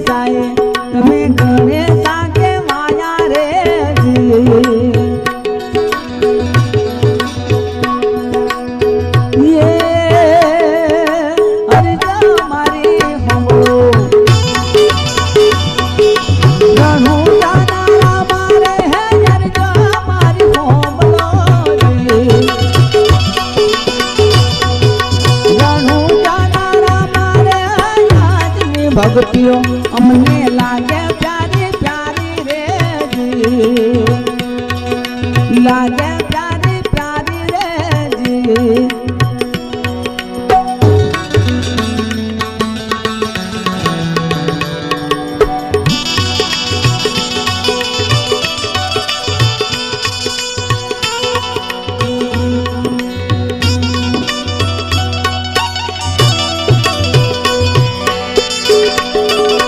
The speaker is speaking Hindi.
जाए तमे गणे सागे माया रे जी ये अर्जा मारी हमरो रणु जाना मारे है अर्जा मारी हमरो रे रणु जाना मारे आजनी भक्तियों अमने लागे प्यारी प्यारी रे जी लागे प्यारी प्यारी रे जी